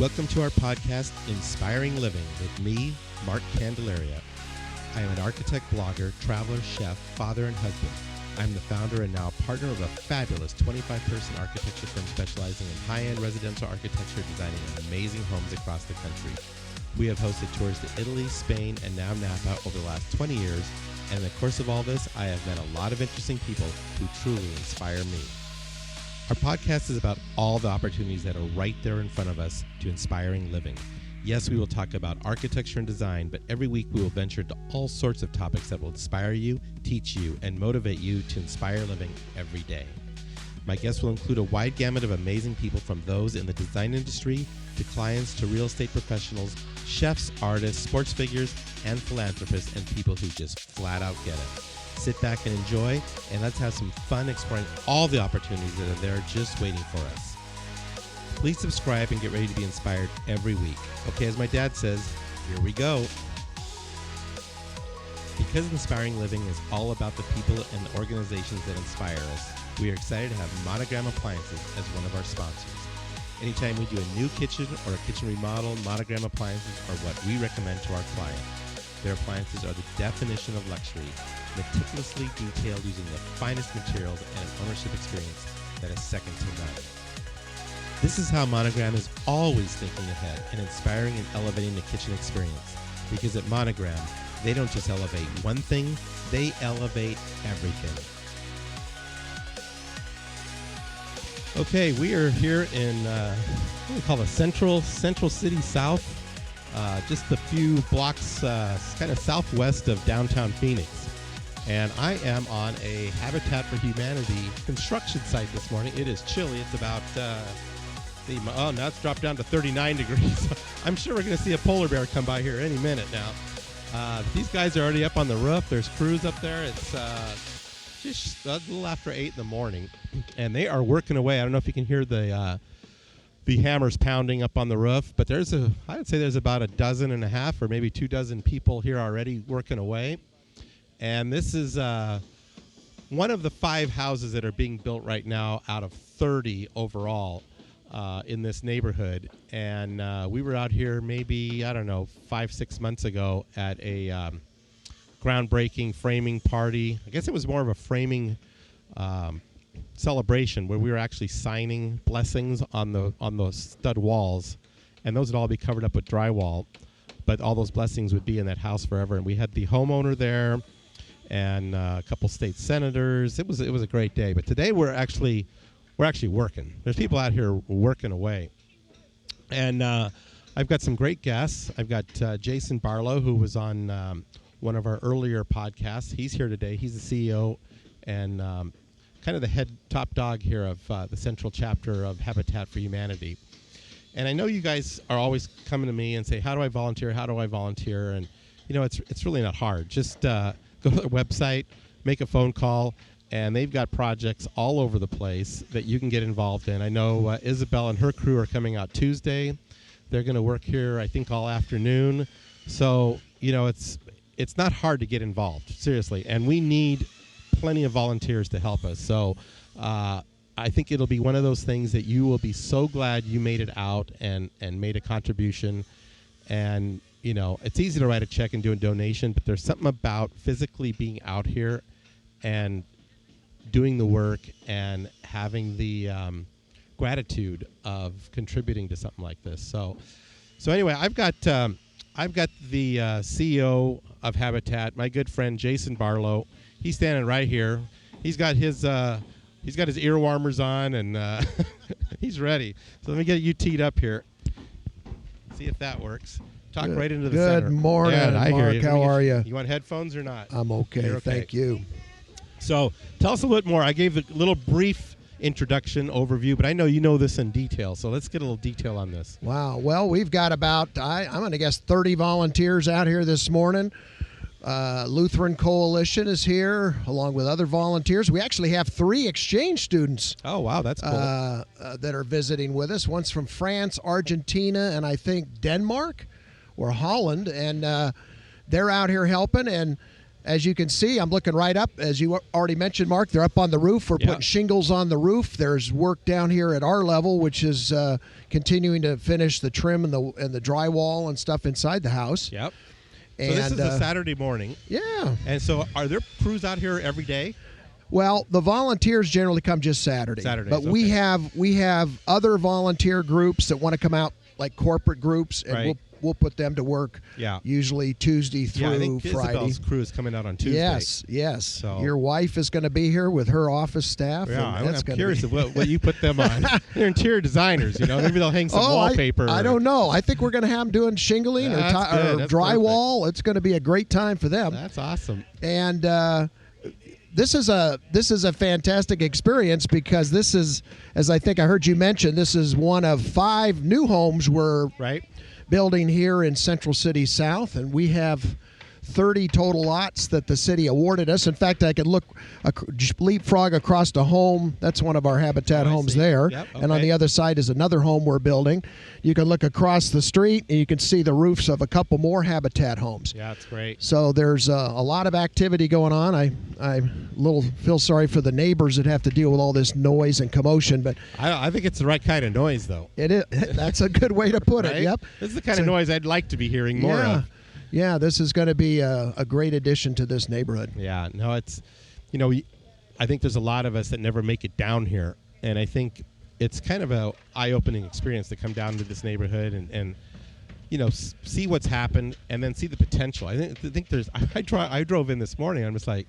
Welcome to our podcast, Inspiring Living, with me, Mark Candelaria. I am an architect, blogger, traveler, chef, father, and husband. I'm the founder and now partner of a fabulous 25-person architecture firm specializing in high-end residential architecture, designing amazing homes across the country. We have hosted tours to Italy, Spain, and now Napa over the last 20 years, and in the course of all this, I have met a lot of interesting people who truly inspire me. Our podcast is about all the opportunities that are right there in front of us to inspiring living. Yes, we will talk about architecture and design, but every week we will venture into all sorts of topics that will inspire you, teach you, and motivate you to inspire living every day. My guests will include a wide gamut of amazing people, from those in the design industry to clients to real estate professionals, chefs, artists, sports figures, and philanthropists, and people who just flat out get it. Sit back and enjoy, and let's have some fun exploring all the opportunities that are there just waiting for us. Please subscribe and get ready to be inspired every week. Okay, as my dad says, here we go. Because Inspiring Living is all about the people and the organizations that inspire us, we are excited to have Monogram Appliances as one of our sponsors. Anytime we do a new kitchen or a kitchen remodel, Monogram Appliances are what we recommend to our client. Their appliances are the definition of luxury, meticulously detailed using the finest materials and an ownership experience that is second to none. This is how Monogram is always thinking ahead and inspiring and elevating the kitchen experience. Because at Monogram, they don't just elevate one thing, they elevate everything. Okay, we are here in what do we call it, Central City South. Just a few blocks kind of southwest of downtown Phoenix. And I am on a Habitat for Humanity construction site this morning. It is chilly. It's about, now it's dropped down to 39 degrees. I'm sure we're going to see a polar bear come by here any minute now. These guys are already up on the roof. There's crews up there. It's just a little after 8 in the morning. And they are working away. I don't know if you can hear the hammers pounding up on the roof, but I would say there's about a dozen and a half or maybe 2 dozen people here already working away. And this is one of the 5 houses that are being built right now out of 30 overall in this neighborhood. And we were out here maybe, 5-6 months ago at a groundbreaking framing party. I guess it was more of a framing celebration where we were actually signing blessings on those stud walls, and those would all be covered up with drywall, but all those blessings would be in that house forever. And we had the homeowner there and a couple state senators. It was a great day. But today we're actually working. There's people out here working away, and I've got some great guests. I've got Jason Barlow, who was on one of our earlier podcasts. He's here today. He's the CEO and kind of the head top dog here of the central chapter of Habitat for Humanity. And I know you guys are always coming to me and say, how do I volunteer? How do I volunteer? And, it's really not hard. Just go to their website, make a phone call, and they've got projects all over the place that you can get involved in. I know Isabel and her crew are coming out Tuesday. They're going to work here, I think, all afternoon. So, it's not hard to get involved, seriously. And we need plenty of volunteers to help us. So I think it'll be one of those things that you will be so glad you made it out and made a contribution. And, it's easy to write a check and do a donation, but there's something about physically being out here and doing the work and having the gratitude of contributing to something like this. So anyway, I've got the CEO of Habitat, my good friend Jason Barlow. He's standing right here. He's got his ear warmers on, and he's ready. So let me get you teed up here. See if that works. Talk right into the center. Good morning, Mark. How are you? You want headphones or not? I'm okay. You're okay. Thank you. So tell us a little bit more. I gave a little brief introduction overview, but I know you know this in detail. So let's get a little detail on this. Wow. Well, we've got about, I'm going to guess, 30 volunteers out here this morning. Lutheran Coalition is here, along with other volunteers. We actually have 3 exchange students. Oh, wow, that's cool. That are visiting with us. One's from France, Argentina, and I think Denmark or Holland. And they're out here helping. And As you can see, I'm looking right up. As you already mentioned, Mark, they're up on the roof. We're putting shingles on the roof. There's work down here at our level, which is continuing to finish the trim and the drywall and stuff inside the house. Yep. So this is a Saturday morning. Yeah. And so are there crews out here every day? Well, the volunteers generally come just Saturday. Saturdays, but we have other volunteer groups that want to come out, like corporate groups, and we'll put them to work. Yeah. Usually Tuesday through I think Friday. Isabel's crew is coming out on Tuesday. Yes. So. Your wife is going to be here with her office staff. Yeah, and I'm curious of what you put them on. They're interior designers, Maybe they'll hang some wallpaper. I don't know. I think we're going to have them doing shingling or drywall. It's going to be a great time for them. That's awesome. And this is a fantastic experience because this is, as I think I heard you mention, this is one of 5 new homes we're building here in Central City South, and we have 30 total lots that the city awarded us. In fact, I could leapfrog across the home. That's one of our Habitat homes there. Yep, and on the other side is another home we're building. You can look across the street, and you can see the roofs of a couple more Habitat homes. Yeah, that's great. So there's a lot of activity going on. I feel sorry for the neighbors that have to deal with all this noise and commotion, but I think it's the right kind of noise, though. It is. That's a good way to put it. Yep. This is the kind of noise I'd like to be hearing more of. Yeah, this is going to be a great addition to this neighborhood. Yeah, no, it's, I think there's a lot of us that never make it down here, and I think it's kind of a eye-opening experience to come down to this neighborhood and see what's happened and then see the potential. I think there's. I drove in this morning. I'm just like,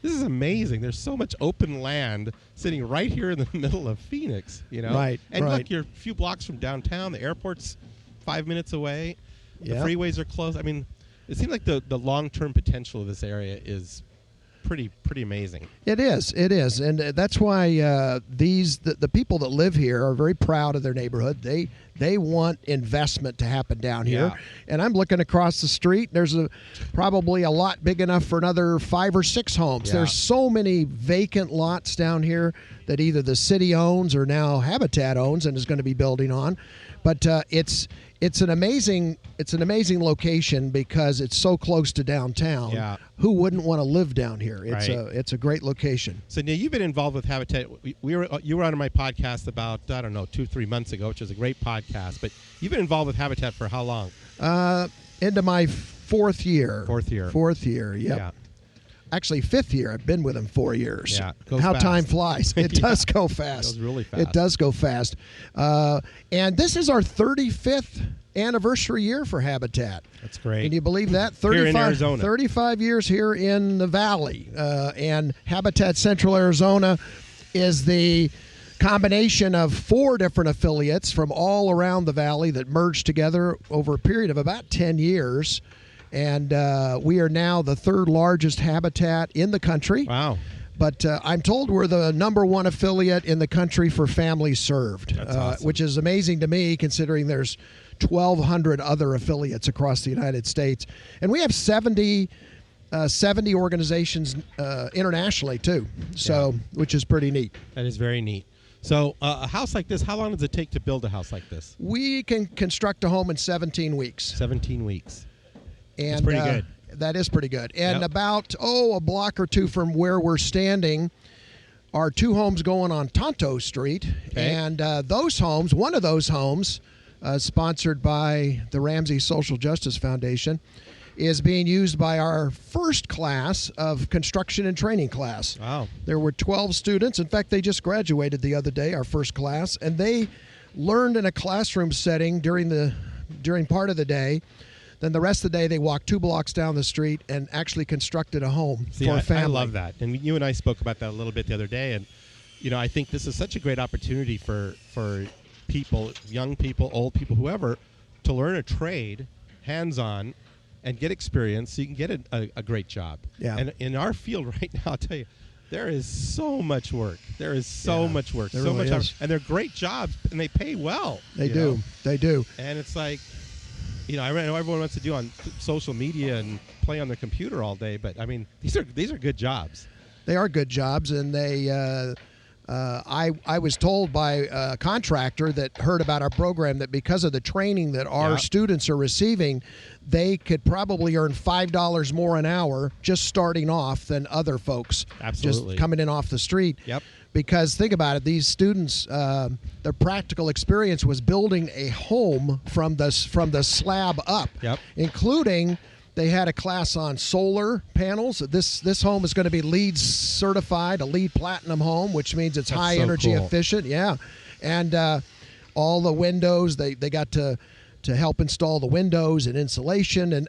this is amazing. There's so much open land sitting right here in the middle of Phoenix. Right. And look, you're a few blocks from downtown. The airport's 5 minutes away. The freeways are close. I mean, it seems like the long-term potential of this area is pretty amazing. It is, and that's why the people that live here are very proud of their neighborhood. They want investment to happen down here, and I'm looking across the street. There's probably a lot big enough for another 5 or 6 homes. There's so many vacant lots down here that either the city owns or now Habitat owns and is going to be building on, but it's an amazing location because it's so close to downtown. Yeah. Who wouldn't want to live down here? It's a great location. So now you've been involved with Habitat. You were on my podcast about 2-3 months ago, which is a great podcast. But you've been involved with Habitat for how long? Into my 4th year. 4th year. Yep. Yeah. Actually, 5th year. I've been with them 4 years. Yeah. How fast. Time flies. It does go fast. It goes really fast. It does go fast. And this is our 35th anniversary year for Habitat. That's great. Can you believe that? Here in Arizona. 35 years here in the Valley. And Habitat Central Arizona is the combination of 4 different affiliates from all around the Valley that merged together over a period of about 10 years. And we are now the 3rd largest Habitat in the country. Wow. But I'm told we're the #1 affiliate in the country for families served, That's awesome. which is amazing to me considering there's 1,200 other affiliates across the United States. And we have 70 organizations internationally, too, which is pretty neat. That is very neat. So a house like this, how long does it take to build a house like this? We can construct a home in 17 weeks. 17 weeks. And that's pretty good. That is pretty good. And about, a block or 2 from where we're standing are 2 homes going on Tonto Street. Okay. And one of those homes, sponsored by the Ramsey Social Justice Foundation, is being used by our first class of construction and training class. Wow. There were 12 students. In fact, they just graduated the other day, our first class, and they learned in a classroom setting during part of the day. Then the rest of the day, they walked 2 blocks down the streat and actually constructed a home for a family. I love that. And you and I spoke about that a little bit the other day. And, I think this is such a great opportunity for people, young people, old people, whoever, to learn a trade, hands-on, and get experience so you can get a great job. Yeah. And in our field right now, I'll tell you, there is so much work. There is so much work. There so really much is. And they're great jobs, and they pay well. They do. They do. And it's like, I know everyone wants to do on social media and play on their computer all day, but I mean, these are good jobs. They are good jobs, and they I was told by a contractor that heard about our program that because of the training that our students are receiving, they could probably earn $5 more an hour just starting off than other folks Absolutely. just coming in off the street. Yep. Because think about it, these students, their practical experience was building a home from the slab up, including they had a class on solar panels. This home is going to be LEED certified, a LEED Platinum home, which means it's high energy efficient. Yeah, and all the windows they got to help install the windows and insulation, and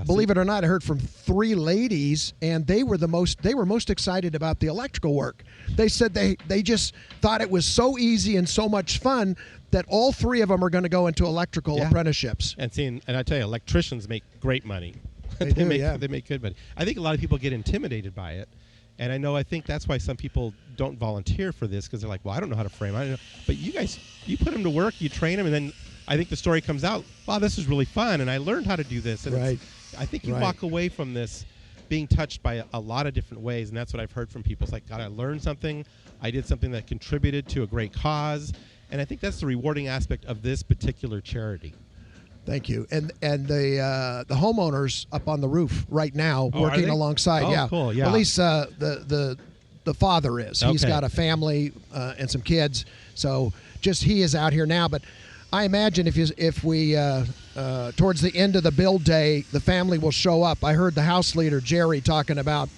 believe it or not, I heard from 3 ladies, and they were most excited about the electrical work. They said they just thought it was so easy and so much fun that all 3 of them are going to go into electrical apprenticeships. And I tell you, electricians make great money. They make good money. I think a lot of people get intimidated by it, and I think that's why some people don't volunteer for this, because they're like, well, I don't know how to frame. I don't know. But you guys, you put them to work, you train them, and then I think the story comes out, wow, this is really fun, and I learned how to do this. And I think you walk away from this being touched by a lot of different ways, and that's what I've heard from people. It's like, God, I learned something. I did something that contributed to a great cause, and I think that's the rewarding aspect of this particular charity. Thank you. And the homeowners up on the roof right now working alongside. Oh, cool. Yeah. At least the father is. He's got a family and some kids, so just he is out here now. But I imagine if we towards the end of the build day, the family will show up. I heard the house leader Jerry talking about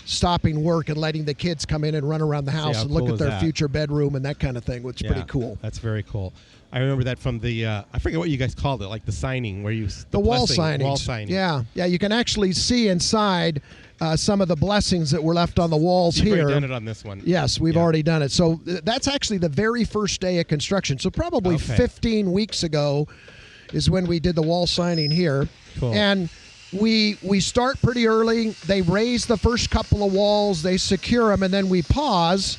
stopping work and letting the kids come in and run around the house and look at their future bedroom and that kind of thing, which is pretty cool. That's very cool. I remember that from the I forget what you guys called it, like the signing where the wall signing. Wall signing. Yeah, you can actually see inside some of the blessings that were left on the walls here. You've already done it on this one. Yes, we've already done it. So that's actually the very first day of construction. So probably 15 weeks ago is when we did the wall signing here. Cool. And we start pretty early. They raise the first couple of walls, they secure them, and then we pause.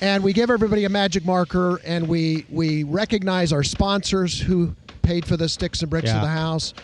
And we give everybody a magic marker, and we recognize our sponsors who paid for the sticks and bricks of the house,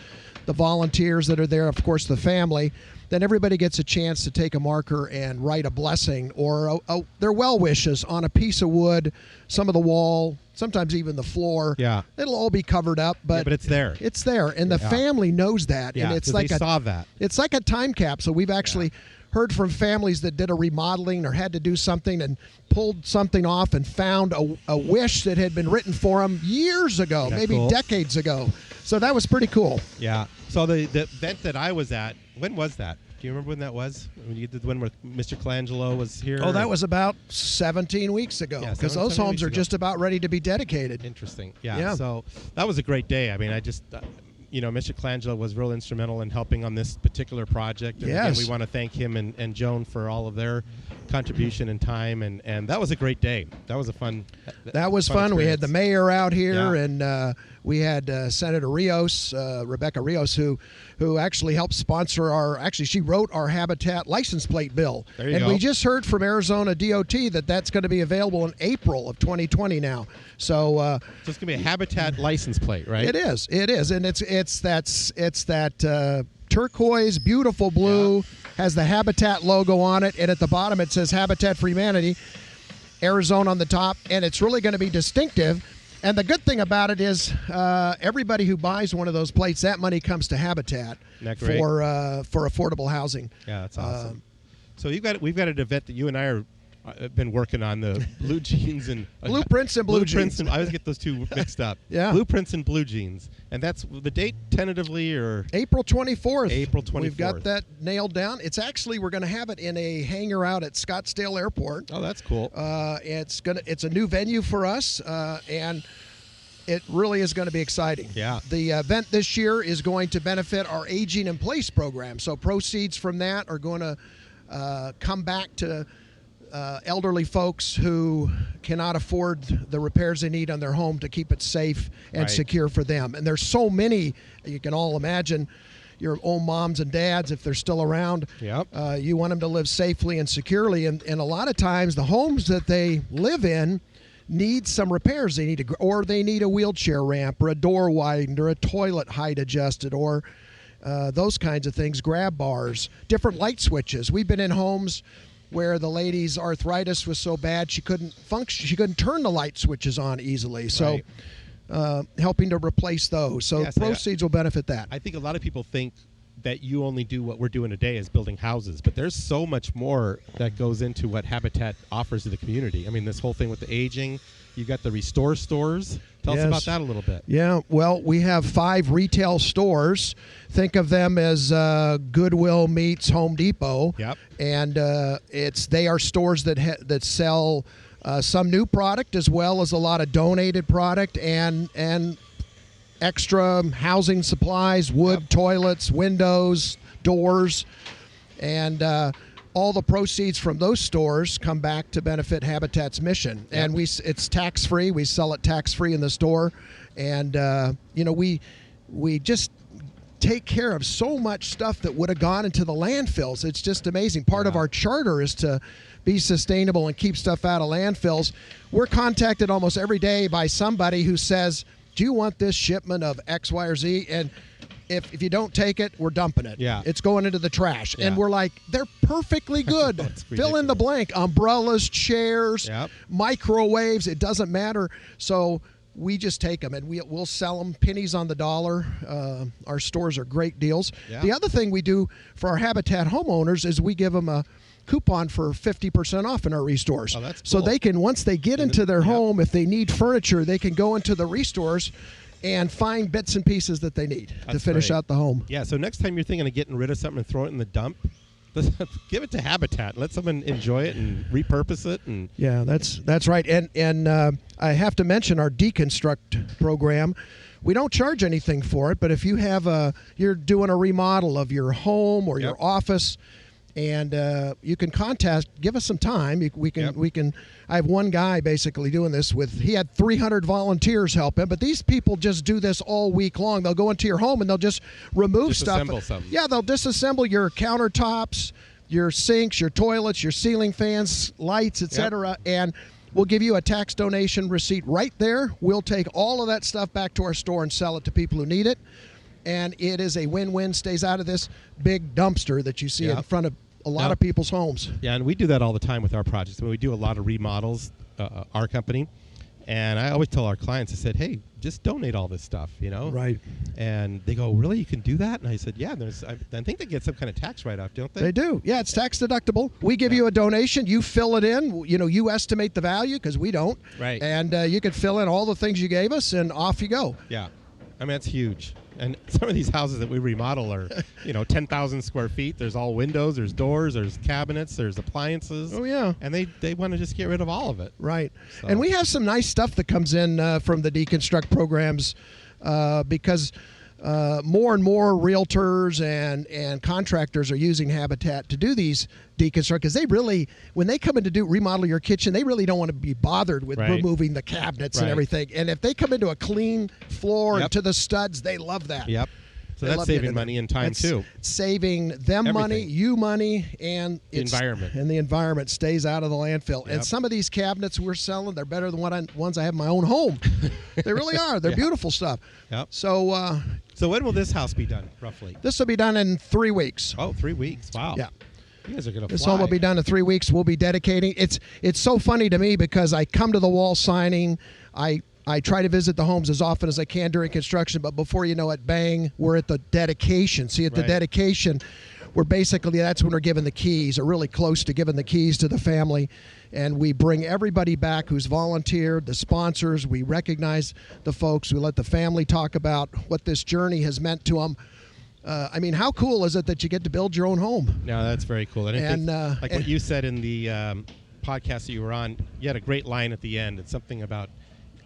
the volunteers that are there, of course, the family. Then everybody gets a chance to take a marker and write a blessing or their well wishes on a piece of wood, some of the wall, sometimes even the floor. Yeah. It'll all be covered up, but it's there. It's there, and the family knows that. Yeah, and it's like they saw that. It's like a time capsule. We've actually heard from families that did a remodeling or had to do something and pulled something off and found a wish that had been written for them years ago, maybe decades ago. So that was pretty cool. Yeah. So the event that I was at, when was that? Do you remember when that was? When you did the one where Mr. Colangelo was here? Oh, that was about 17 weeks ago, because those homes are just about ready to be dedicated. Interesting. Yeah. So that was a great day. I mean, I just... Mr. Colangelo was real instrumental in helping on this particular project. And again, we want to thank him and Joan for all of their contribution and time. And that was a great day. That was a fun That was fun. We had the mayor out here, and we had Senator Rios, Rebecca Rios, who actually helped sponsor she wrote our Habitat license plate bill. There you go. We just heard from Arizona DOT that's going to be available in April of 2020 now. So it's going to be a Habitat license plate, right? It is, and it's that turquoise, beautiful blue, has the Habitat logo on it, and at the bottom it says Habitat for Humanity, Arizona on the top, and it's really going to be distinctive. And the good thing about it is everybody who buys one of those plates, that money comes to Habitat for affordable housing. Yeah, that's awesome. So we've got an event that you and I have been working on, the blue jeans and blueprints and blue jeans. I always get those two mixed up. Blueprints and blue jeans, and that's the date tentatively, or April 24th. April 24th. We've got that nailed down. It's actually, we're going to have it in a hangar out at Scottsdale Airport. Oh, that's cool. It's a new venue for us, and it really is going to be exciting. Yeah. The event this year is going to benefit our Aging in Place program. So proceeds from that are going to come back to elderly folks who cannot afford the repairs they need on their home to keep it safe and secure for them. And there's so many, you can all imagine, your old moms and dads, if they're still around. Yep. You want them to live safely and securely. And a lot of times the homes that they live in need some repairs. They need a wheelchair ramp, or a door widened, or a toilet height adjusted, or those kinds of things, grab bars, different light switches. We've been in homes where the lady's arthritis was so bad she couldn't function. She couldn't turn the light switches on easily. So helping to replace those. So proceeds will benefit that. I think a lot of people think that you only do what we're doing today is building houses, but there's so much more that goes into what Habitat offers to the community. I mean, this whole thing with the aging, you've got the restore stores. Tell us about that a little bit. Yeah, well, we have 5 retail stores. Think of them as Goodwill meets Home Depot. Yep. And they are stores that sell some new product as well as a lot of donated product and extra housing supplies, wood, toilets, windows, doors, and all the proceeds from those stores come back to benefit Habitat's mission. Yep. And it's tax-free. We sell it tax-free in the store. And, we just take care of so much stuff that would have gone into the landfills. It's just amazing. Part of our charter is to be sustainable and keep stuff out of landfills. We're contacted almost every day by somebody who says, do you want this shipment of X, Y, or Z? And if you don't take it, we're dumping it. Yeah. It's going into the trash. Yeah. And we're like, they're perfectly good. Fill in the blank. Umbrellas, chairs, microwaves, it doesn't matter. So we just take them, and we'll sell them pennies on the dollar. Our stores are great deals. Yeah. The other thing we do for our Habitat homeowners is we give them a coupon for 50% off in our restores. Oh, that's cool. So they can, once they get into their home, if they need furniture, they can go into the restores and find bits and pieces that they need to finish out the home. Yeah, so next time you're thinking of getting rid of something and throwing it in the dump, let's give it to Habitat. Let someone enjoy it and repurpose it. And yeah, that's right. And I have to mention our deconstruct program. We don't charge anything for it, but if you have you're doing a remodel of your home or your office, and you can give us some time. We can. I have one guy basically doing this he had 300 volunteers help him, but these people just do this all week long. They'll go into your home and they'll just remove stuff. Something. Yeah, they'll disassemble your countertops, your sinks, your toilets, your ceiling fans, lights, etc. And we'll give you a tax donation receipt right there. We'll take all of that stuff back to our store and sell it to people who need it. And it is a win-win, stays out of this big dumpster that you see in front of a lot of people's homes. Yeah, and we do that all the time with our projects. When we do a lot of remodels, our company, and I always tell our clients, I said, hey, just donate all this stuff, Right. And they go, really, you can do that? And I said, yeah, I think they get some kind of tax write-off, don't they? They do. Yeah, it's tax deductible. We give you a donation. You fill it in. You estimate the value because we don't. Right. And you can fill in all the things you gave us, and off you go. Yeah. I mean, that's huge. And some of these houses that we remodel are, 10,000 square feet. There's all windows, there's doors, there's cabinets, there's appliances. Oh, yeah. And they want to just get rid of all of it. Right. So. And we have some nice stuff that comes in from the deconstruct programs because more and more realtors and contractors are using Habitat to do these deconstruct because they really, when they come in to remodel your kitchen, they really don't want to be bothered with removing the cabinets and everything. And if they come into a clean floor and to the studs, they love that. Yep. So that's saving money and time too. Saving them money, you money, and the environment. And the environment stays out of the landfill. Yep. And some of these cabinets we're selling, they're better than ones I have in my own home. They really are. They're beautiful stuff. Yep. So when will this house be done, roughly? This will be done in 3 weeks. Oh, 3 weeks. Wow. Yeah. You guys are going to fly. This home will be done in 3 weeks. We'll be dedicating. It's so funny to me because I come to the wall signing. I try to visit the homes as often as I can during construction, but before you know it, bang, we're at the dedication. See, at the dedication, that's when we're given the keys, or really close to giving the keys to the family. And we bring everybody back who's volunteered, the sponsors. We recognize the folks. We let the family talk about what this journey has meant to them. I mean, how cool is it that you get to build your own home? No, that's very cool. And what you said in the podcast that you were on, you had a great line at the end. It's something about,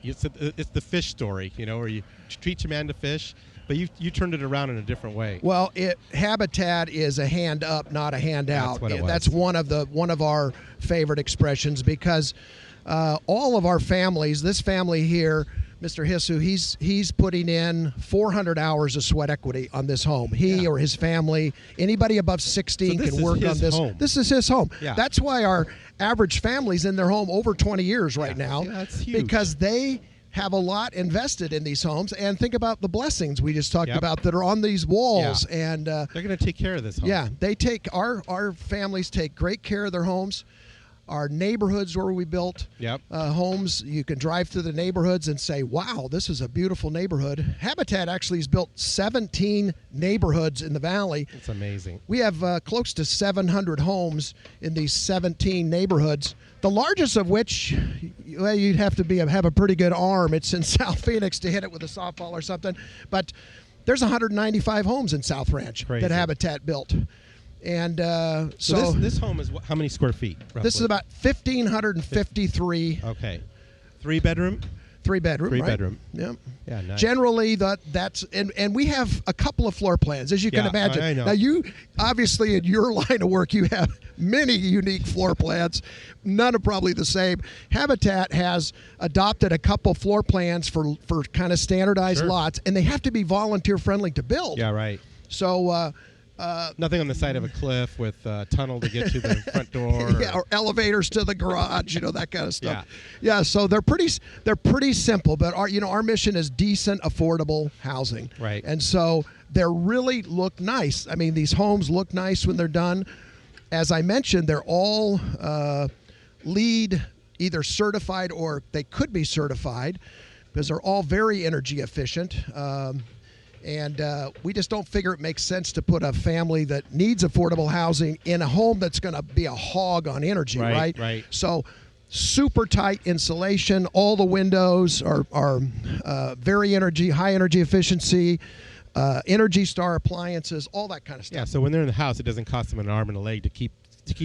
it's the fish story, where you treat your man to fish, but you turned it around in a different way. Well, Habitat is a hand up, not a hand out. That's what it was. That's one of our favorite expressions because all of our families, this family here, Mr. Hissou, he's putting in 400 hours of sweat equity on this home. He or his family, anybody above 16 can work on this. Home. This is his home. Yeah. That's why our average family's in their home over 20 years right now. Yeah, that's huge. Because they have a lot invested in these homes, and think about the blessings we just talked Yep. about that are on these walls. And They're going to take care of this home. yeah, they take our families take great care of their homes. Our neighborhoods where we built Yep. homes, you can drive through the neighborhoods and say, wow, this is a beautiful neighborhood. Habitat actually has built 17 neighborhoods in the valley. It's amazing. We have close to 700 homes in these 17 neighborhoods, the largest of which, well, you'd have to have a pretty good arm. It's in South Phoenix to hit it with a softball or something. But there's 195 homes in South Ranch Crazy. that Habitat built. And So this home is how many square feet? Roughly? this is about 1,553. Okay. 3-bedroom? 3-bedroom, right? 3-bedroom. Yeah. Yeah, nice. Generally, that's and we have a couple of floor plans, as you can Yeah, imagine. I know. Now, you obviously in your line of work, you have many unique floor plans. None are probably the same. Habitat has adopted a couple floor plans for kind of standardized Sure. lots, and they have to be volunteer friendly to build. Yeah, right. So. Nothing on the side of a cliff with a tunnel to get to the front door. Yeah, or elevators to the garage, that kind of stuff. Yeah, so they're pretty simple, but our mission is decent, affordable housing. Right. And so they really look nice. I mean, these homes look nice when they're done. As I mentioned, they're all LEED either certified or they could be certified because they're all very energy efficient. And we just don't figure it makes sense to put a family that needs affordable housing in a home that's going to be a hog on energy, right? Right. So super tight insulation. All the windows are high energy efficiency, Energy Star appliances, all that kind of stuff. Yeah, so when they're in the house, it doesn't cost them an arm and a leg to keep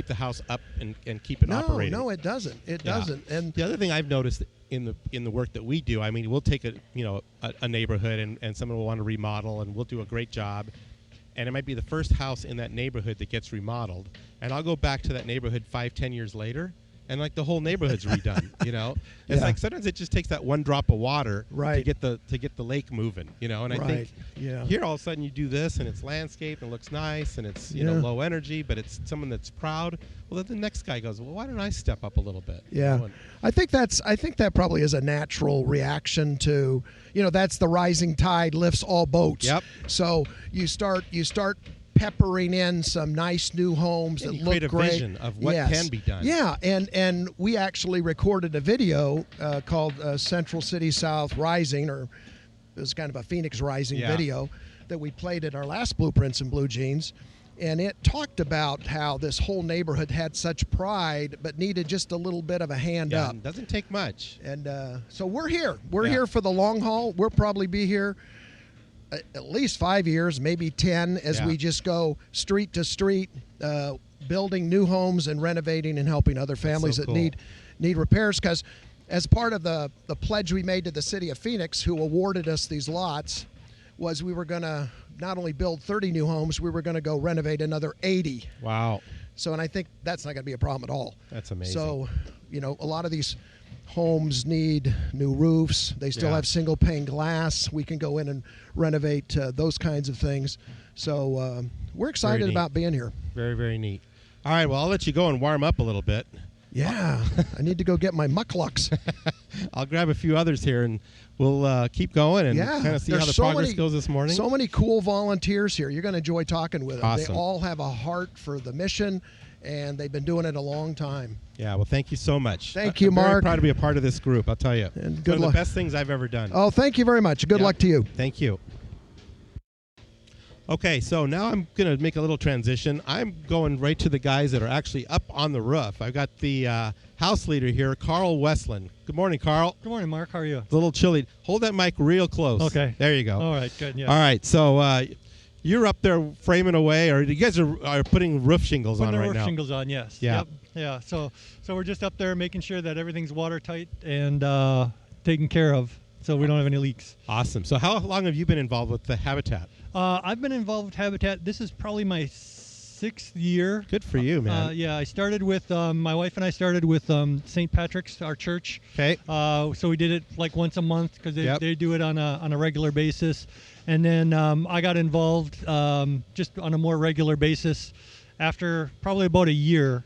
the house up and keep it operating. No, it doesn't. It doesn't. And the other thing I've noticed in the work that we do, I mean, we'll take a neighborhood and someone will want to remodel, and we'll do a great job, and it might be the first house in that neighborhood that gets remodeled, and I'll go back to that neighborhood 5-10 years later, and like the whole neighborhood's redone. It's like sometimes it just takes that one drop of water to get the lake moving. And I think here all of a sudden you do this and it's landscaped and it looks nice and it's low energy, but it's someone that's proud. Well, then the next guy goes, well, why don't I step up a little bit? Yeah, I think that probably is a natural reaction to that's the rising tide lifts all boats. Yep. So you start peppering in some nice new homes that look great. Create a vision of what can be done. Yeah, and we actually recorded a video called Central City South Rising, or it was kind of a Phoenix Rising video that we played at our last Blueprints and Blue Jeans. And it talked about how this whole neighborhood had such pride but needed just a little bit of a hand up. It doesn't take much. And so we're here. We're here for the long haul. We'll probably be here at least 5 years, maybe 10, as we just go street to street, building new homes and renovating and helping other families that need repairs. Because as part of the pledge we made to the city of Phoenix, who awarded us these lots, was we were going to not only build 30 new homes, we were going to go renovate another 80. Wow. So, and I think that's not going to be a problem at all. That's amazing. So, a lot of these homes need new roofs. They still have single pane glass. We can go in and renovate those kinds of things. So we're excited about being here. Very, very neat. All right, well, I'll let you go and warm up a little bit. Yeah, I need to go get my mucklucks. I'll grab a few others here, and we'll keep going and kind of see how the progress goes this morning. So many cool volunteers here. You're going to enjoy talking with them. Awesome. They all have a heart for the mission, and they've been doing it a long time. Yeah, well, thank you so much. Thank you, I'm Mark. very proud to be a part of this group, I'll tell you. And good One luck. of the best things I've ever done. Oh, thank you very much. Good luck to you. Thank you. Okay, so now I'm going to make a little transition. I'm going right to the guys that are actually up on the roof. I've got the house leader here, Carl Westlund. Good morning, Carl. Good morning, Mark. How are you? It's a little chilly. Hold that mic real close. Okay. There you go. All right, good. Yeah. All right, so you're up there framing away, or you guys are putting roof shingles on right roof now? Shingles on, yes. Yeah. Yep. Yeah. So we're just up there making sure that everything's watertight and taken care of, so we don't have any leaks. Awesome. So how long have you been involved with the Habitat? I've been involved with Habitat. This is probably my 6th year. Good for you, man. Yeah, I started with my wife and I started with St. Patrick's, our church. Okay. So we did it like once a month because they do it on a regular basis, and then I got involved just on a more regular basis after probably about a year.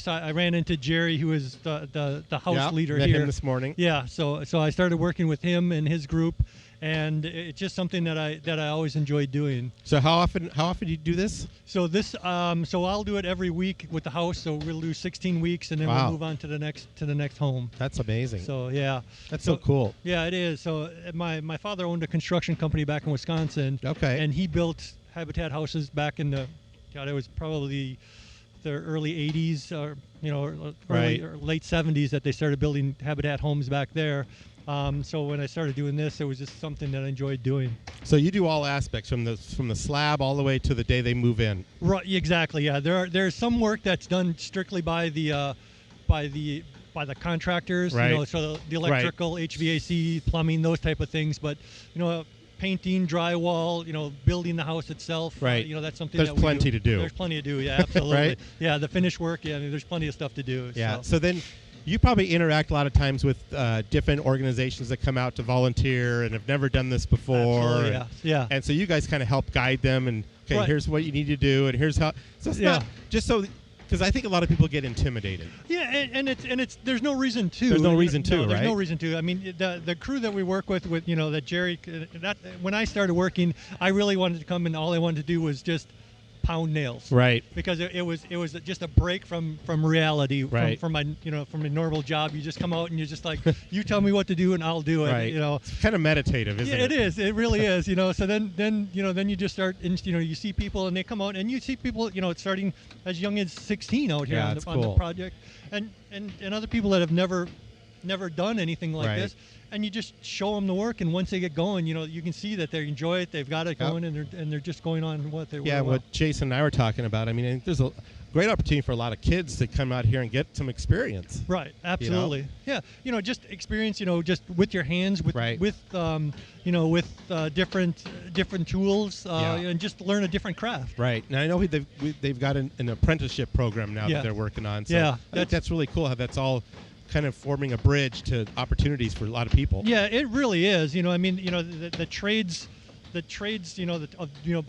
I ran into Jerry, who is the house leader met here him this morning. Yeah, so I started working with him and his group, and it's just something that I always enjoyed doing. So how often do you do this? So so I'll do it every week with the house. So we'll do 16 weeks, and then we'll move on to the next home. That's amazing. So yeah, that's so cool. Yeah, it is. So my father owned a construction company back in Wisconsin. Okay. And he built habitat houses back in it was probably the early 80s or or late 70s that they started building habitat homes back there. So when I started doing this, it was just something that I enjoyed doing. So you do all aspects from the slab all the way to the day they move in. Right, exactly. Yeah, there's some work that's done strictly by the contractors. Right. So the electrical, HVAC, plumbing, those type of things. But painting, drywall, building the house itself. Right. That's something there's that we plenty to do. There's plenty to do. Yeah, absolutely. Right? Yeah, the finish work. Yeah, there's plenty of stuff to do. Yeah. So then you probably interact a lot of times with different organizations that come out to volunteer and have never done this before. Absolutely, yeah. And so you guys kind of help guide them and, okay, here's what you need to do and here's how. So it's not just so, because I think a lot of people get intimidated. Yeah, and it's there's no reason to. There's no reason to, There's right? no reason to. I mean, the crew that we work with that Jerry, when I started working, I really wanted to come and all I wanted to do was just pound nails, right? Because it was just a break from reality, right? From my from a normal job. You just come out and you're just like, you tell me what to do and I'll do it. Right. It's kind of meditative, isn't it? It is. It really is. So then you just start, and you see people and they come out and you see people starting as young as 16 out here on the project, and other people that have never done anything like this. And you just show them the work, and once they get going, you can see that they enjoy it. They've got it going, and they're just going on what they. Yeah, what Jason and I were talking about. I mean, I think there's a great opportunity for a lot of kids to come out here and get some experience. Right. Absolutely. Yeah. Just experience. Just with your hands, with different tools, and just learn a different craft. Right. Now I know they've got an apprenticeship program now that they're working on. So I think that's really cool how that's all kind of forming a bridge to opportunities for a lot of people. Yeah, it really is. I mean, the trades,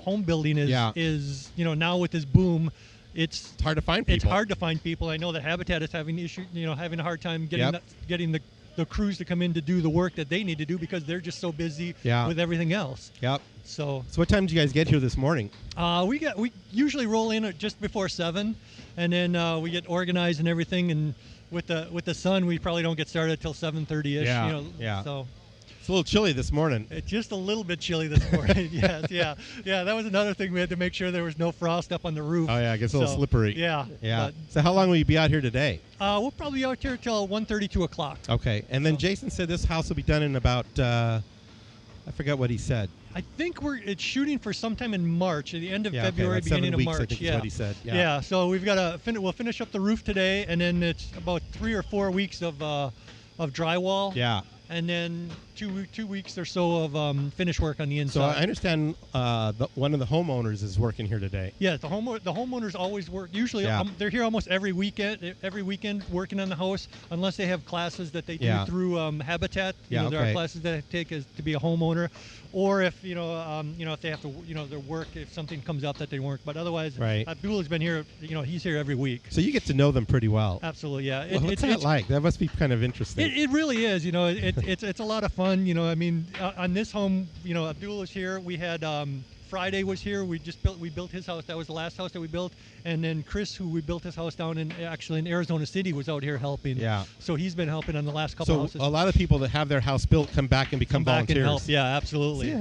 home building is now with this boom, it's hard to find people. It's hard to find people. I know that Habitat is having having a hard time getting the crews to come in to do the work that they need to do because they're just so busy with everything else. Yep. So what time did you guys get here this morning? We usually roll in at just before 7, and then we get organized and everything, and with the sun, we probably don't get started until 7:30ish. Yeah. So it's a little chilly this morning. It's just a little bit chilly this morning. Yes. Yeah. That was another thing. We had to make sure there was no frost up on the roof. Oh yeah, it gets a little slippery. Yeah. So how long will you be out here today? We'll probably be out here till 1:30, 2 o'clock. Okay. And then Jason said this house will be done in about I forgot what he said. I think it's shooting for sometime in March, at the end of February, like beginning 7 weeks, of March. I think is what he said. Yeah. So we've got we'll finish up the roof today, and then it's about 3 or 4 weeks of drywall. Yeah. And then two weeks or so of finish work on the inside. So I understand one of the homeowners is working here today. Yeah, the homeowners always work. Usually, they're here almost every weekend working on the house, unless they have classes that they do through Habitat. There are classes that I take to be a homeowner, or if if they have to their work if something comes up that they work. But otherwise, Abdul has been here. He's here every week. So you get to know them pretty well. Absolutely, yeah. What's that like? That must be kind of interesting. It really is. It's a lot of fun. I mean, on this home, Abdul was here. We had Friday was here. We built his house. That was the last house that we built. And then Chris, who we built his house down in Arizona City, was out here helping. Yeah. So he's been helping on the last couple houses. So a lot of people that have their house built come back and become volunteers. And help. Yeah, absolutely.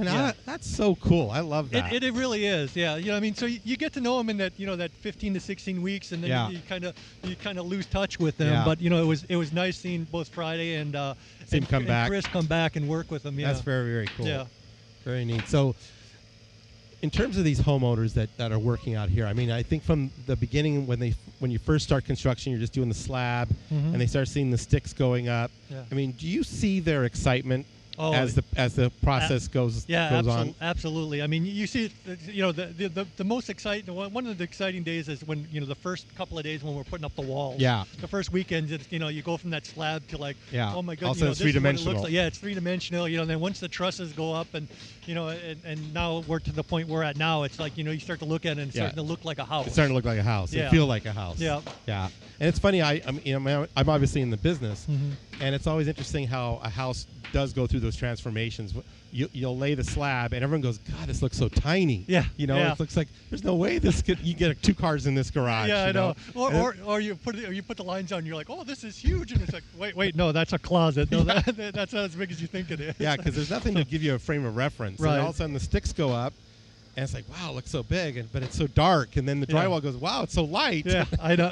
That's so cool. I love that. It really is. Yeah. I mean, so you get to know them in that that 15 to 16 weeks, and then you kind of lose touch with them. Yeah. But it was nice seeing both Friday and Chris come back and work with them. Yeah. That's very, very cool. Yeah. Very neat. So in terms of these homeowners that are working out here, I mean, I think from the beginning when you first start construction, you're just doing the slab, and they start seeing the sticks going up. Yeah. I mean, do you see their excitement as the process goes on. Absolutely. I mean, you see, the most exciting one of the exciting days is when the first couple of days when we're putting up the walls. Yeah. The first weekends, it's, you go from that slab to like, oh my goodness, also it's three-dimensional. Yeah, it's three-dimensional. And then once the trusses go up, and and now we're to the point we're at now. It's like you start to look at it and it's starting to look like a house. It's starting to look like a house. Yeah. It feel like a house. Yeah. Yeah. And it's funny. I'm obviously in the business, mm-hmm. and it's always interesting how a house does go through those transformations. You'll lay the slab, and everyone goes, "God, this looks so tiny." Yeah. It looks like there's no way you get 2 cars in this garage. Yeah, I know. Or you put the lines on, and you're like, "Oh, this is huge," and it's like, wait, no, that's a closet. No, that's not as big as you think it is. Yeah, because there's nothing to give you a frame of reference. Right. And all of a sudden the sticks go up. And it's like, wow, it looks so big, but it's so dark. And then the drywall goes, wow, it's so light. Yeah, I know.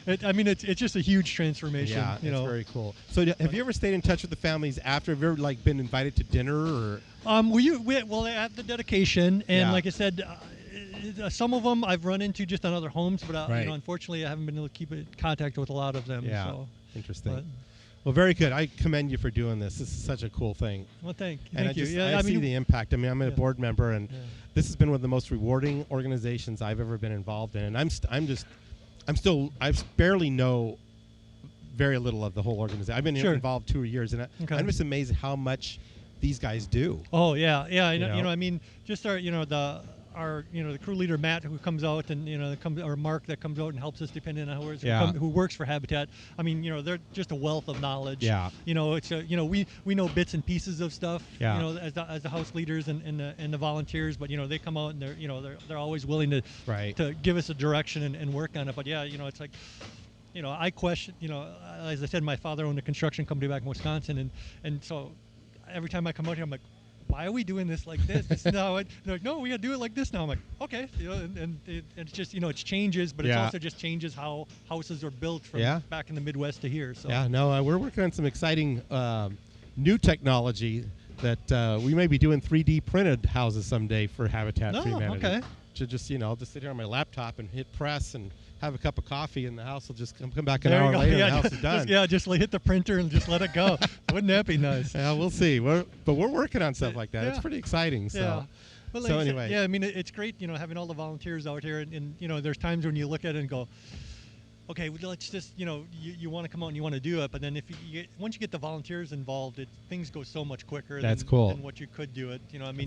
It's just a huge transformation. Yeah, it's very cool. So, have you ever stayed in touch with the families after? Have you ever been invited to dinner or? At the dedication, and like I said, some of them I've run into just on other homes, but unfortunately, I haven't been able to keep in contact with a lot of them. Yeah, so, interesting. Well, very good. I commend you for doing this. This is such a cool thing. Well, thank you. I see the impact. I'm a board member, and this has been one of the most rewarding organizations I've ever been involved in. And I barely know very little of the whole organization. I've been involved 2 years, and I'm just amazed how much these guys do. Oh yeah. I know. Just the crew leader Matt, who comes out, and or Mark that comes out and helps us, depending on who works for Habitat. They're just a wealth of knowledge. Yeah. It's we know bits and pieces of stuff. Yeah. As the house leaders and the volunteers, but they come out and they're always willing to give us a direction and work on it. But it's like. I question. As I said, my father owned a construction company back in Wisconsin, and so every time I come out here, I'm like, why are we doing this like this? This is how they're like, no, we got to do it like this now. I'm like, okay, and it's just it's changes, but it also just changes how houses are built from back in the Midwest to here. So we're working on some exciting new technology that we may be doing 3D printed houses someday for Habitat for Humanity. Okay. To just I'll just sit here on my laptop and hit press and have a cup of coffee, and the house will just come back an hour later, and the house is done. Just hit the printer and just let it go. Wouldn't that be nice? Yeah, we'll see. But we're working on stuff like that. It's pretty exciting. So. Yeah. Well, like anyway. It's great, having all the volunteers out here, and there's times when you look at it and go, okay, let's just, you want to come out and you want to do it, but then once you get the volunteers involved, things go so much quicker than what you could do it.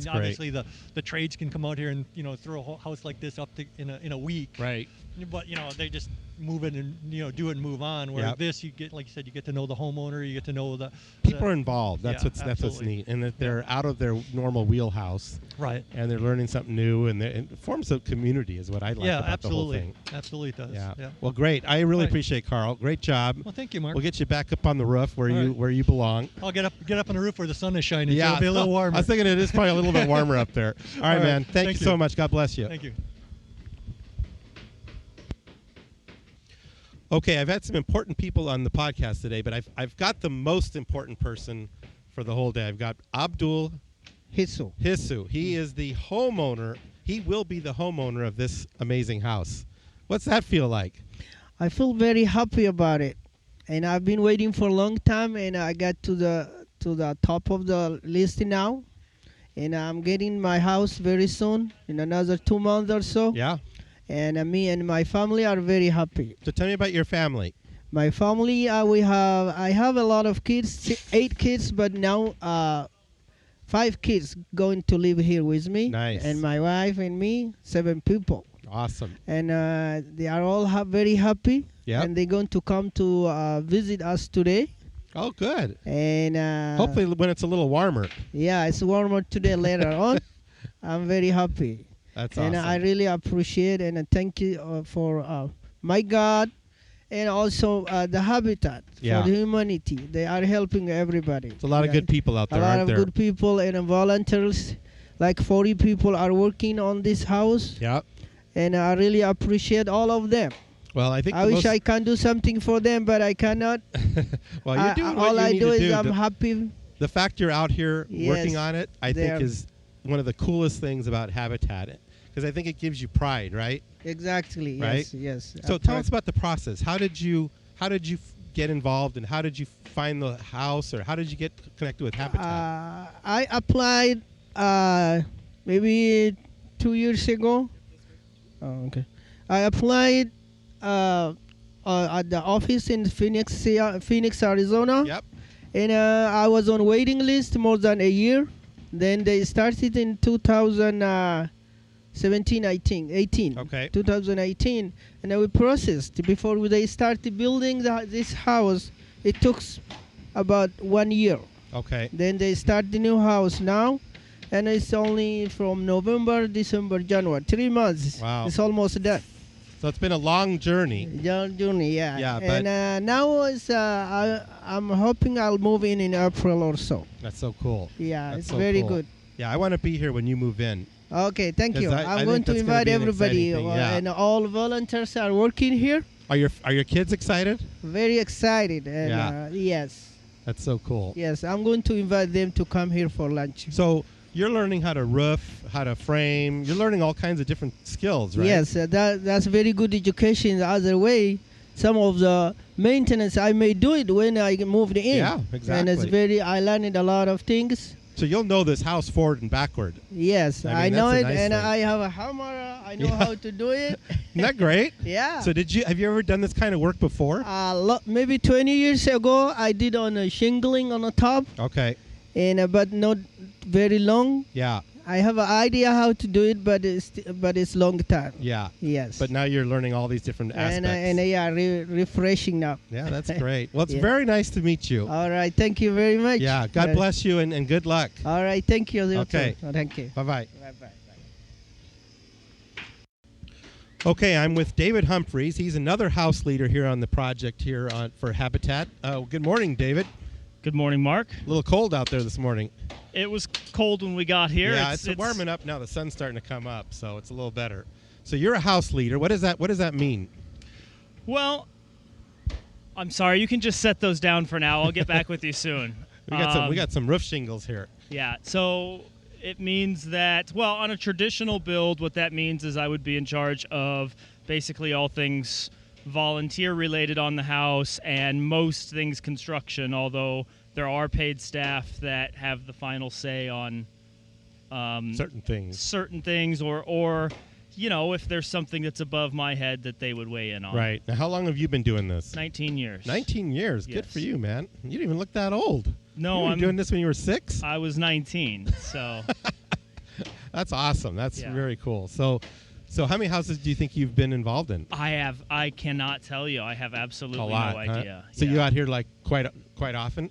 Obviously the trades can come out here and, throw a house like this up in a week. Right. But, they just move it and, do it and move on. Where this, you get, like you said, you get to know the homeowner, you get to know the... People are involved. That's what's neat. And that they're out of their normal wheelhouse. Right. And they're learning something new, and it forms a community is what I like about the whole thing. Absolutely does. Yeah. Well, great. I really appreciate Carl. Great job. Well, thank you, Mark. We'll get you back up on the roof where you belong. I'll get up on the roof where the sun is shining. Yeah. So it'll be a little warmer. I was thinking it is probably a little bit warmer up there. All right, man. Thank you so much. God bless you. Thank you. Okay, I've had some important people on the podcast today, but I've got the most important person for the whole day. I've got Abdul Hissou. He is the homeowner. He will be the homeowner of this amazing house. What's that feel like? I feel very happy about it, and I've been waiting for a long time, and I got to the top of the list now, and I'm getting my house very soon, in another 2 months or so. Yeah. And me and my family are very happy. So tell me about your family. My family, I have a lot of kids, 8 kids, but now 5 kids going to live here with me. Nice. And my wife and me, 7 people. Awesome. And they are all very happy. Yeah. And they're going to come to visit us today. Oh, good. And hopefully when it's a little warmer. Yeah, it's warmer today later on. I'm very happy. That's awesome. And I really appreciate and thank you for my God and also the Habitat for Humanity. They are helping everybody. There's a lot of good people out there, aren't there? A lot of good people and volunteers. Like 40 people are working on this house. Yeah. And I really appreciate all of them. Well, I think I wish I can do something for them, but I cannot. Well, you're doing what all you I need do to is do. I'm happy. The fact you're out here working on it, I think, is one of the coolest things about Habitat, because I think it gives you pride, right? Exactly. Right? Yes. So tell us about the process. How did you get involved, and how did you find the house, or how did you get connected with Habitat? I applied maybe 2 years ago. Oh, okay. I applied at the office in Phoenix, Arizona. Yep. And I was on waiting list more than a year. Then they started in 2017, I think, 18. Okay. 2018. And we processed. Before they started building this house, it took about 1 year. Okay. Then they start the new house now. And it's only from November, December, January. 3 months. Wow. It's almost done. So it's been a long journey. Journey, yeah. Yeah, and now it's, I'm hoping I'll move in April or so. That's so cool. Yeah, That's it's so very cool. good. Yeah, I want to be here when you move in. Okay, thank you. 'Cause I I'm going think to that's gonna invite be an everybody, exciting thing, yeah. and all volunteers are working here. Are your kids excited? Very excited. And, Yeah. Yes. That's so cool. Yes, I'm going to invite them to come here for lunch. So you're learning how to roof, how to frame. You're learning all kinds of different skills, right? Yes, that's very good education. The other way, some of the maintenance I may do it when I moved in. Yeah, exactly. And it's I learned a lot of things. So you'll know this house forward and backward. Yes, I I, mean, know that's it, a nice and thing. I have a hammer. I know Yeah. how to do it. Isn't that great? Yeah. So have you ever done this kind of work before? Maybe 20 years ago, I did on a shingling on the top, Okay. and but not very long. Yeah. I have an idea how to do it, but it's long time. Yeah. Yes. But now you're learning all these different aspects. and yeah, refreshing now. Yeah, that's great. Well, it's Yeah. very nice to meet you. All right, thank you very much. Yeah. God bless you and good luck. All right, thank you. Okay. Thank you. Bye-bye. Bye-bye. Okay, I'm with David Humphries. He's another house leader here on the project here for Habitat. Good morning, David. Good morning, Mark. A little cold out there this morning. It was cold when we got here. Yeah, it's warming up now. The sun's starting to come up, so it's a little better. So you're a house leader. What does that mean? Well, I'm sorry. You can just set those down for now. I'll get back with you soon. We got some roof shingles here. Yeah. So it means that, well, on a traditional build, what that means is I would be in charge of basically all things volunteer related on the house and most things construction, although there are paid staff that have the final say on certain things or if there's something that's above my head that they would weigh in on. Right. Now, how long have you been doing this? 19 years. 19 years. Good Yes. for you, man. You didn't even look that old. No, you were I'm doing this when you were 6? I was 19, so That's awesome. That's Yeah. very cool. So how many houses do you think you've been involved in? I cannot tell you. I have absolutely A lot, no huh? idea. So yeah. you out here like quite often?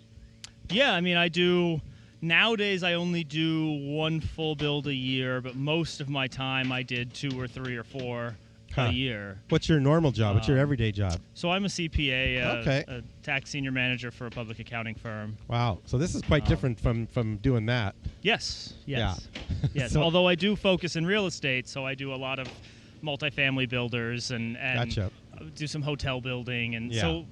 Yeah, I mean, I do. Nowadays, I only do one full build a year, but most of my time I did 2 or 3 or 4 a year. What's your normal job? What's your everyday job? So I'm a CPA, Okay. a tax senior manager for a public accounting firm. Wow. So this is quite different from doing that. Yes. Yes. Yes. So- Although I do focus in real estate, so I do a lot of multifamily builders and Gotcha. do some hotel building, and Yeah. so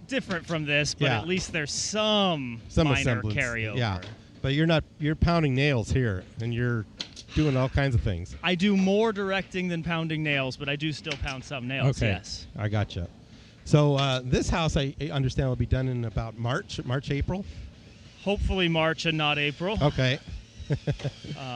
different from this, but Yeah. at least there's some minor semblance. carryover. Yeah. But you're pounding nails here, and you're doing all kinds of things. I do more directing than pounding nails, but I do still pound some nails. Okay. Yes. I gotcha. So this house, I understand, will be done in about March, April. Hopefully March and not April. Okay.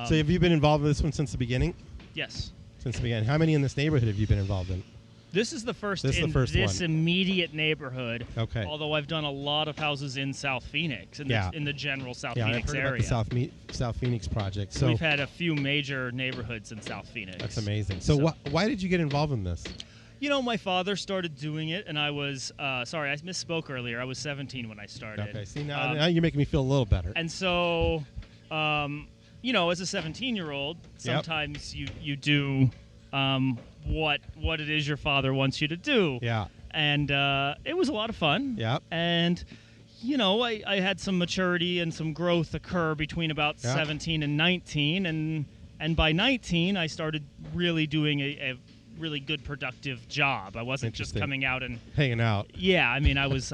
So have you been involved in this one since the beginning? Yes. Since the beginning. How many in this neighborhood have you been involved in? This is the first This is in the first this one. immediate neighborhood. Okay. Although I've done a lot of houses in South Phoenix, in the general South Yeah, I've Phoenix heard area. about the South Phoenix project. So We've had a few major neighborhoods in South Phoenix. that's amazing. So why did you get involved in this? You know, my father started doing it, and I was sorry, I misspoke earlier. I was 17 when I started. Okay. See, now you're making me feel a little better. And so, as a 17-year-old, sometimes you do what it is your father wants you to do. Yeah. And it was a lot of fun. Yeah. And, I had some maturity and some growth occur between about 17 and 19. And by 19, I started really doing a really good, productive job. I wasn't just coming out and hanging out. Yeah, I mean, I was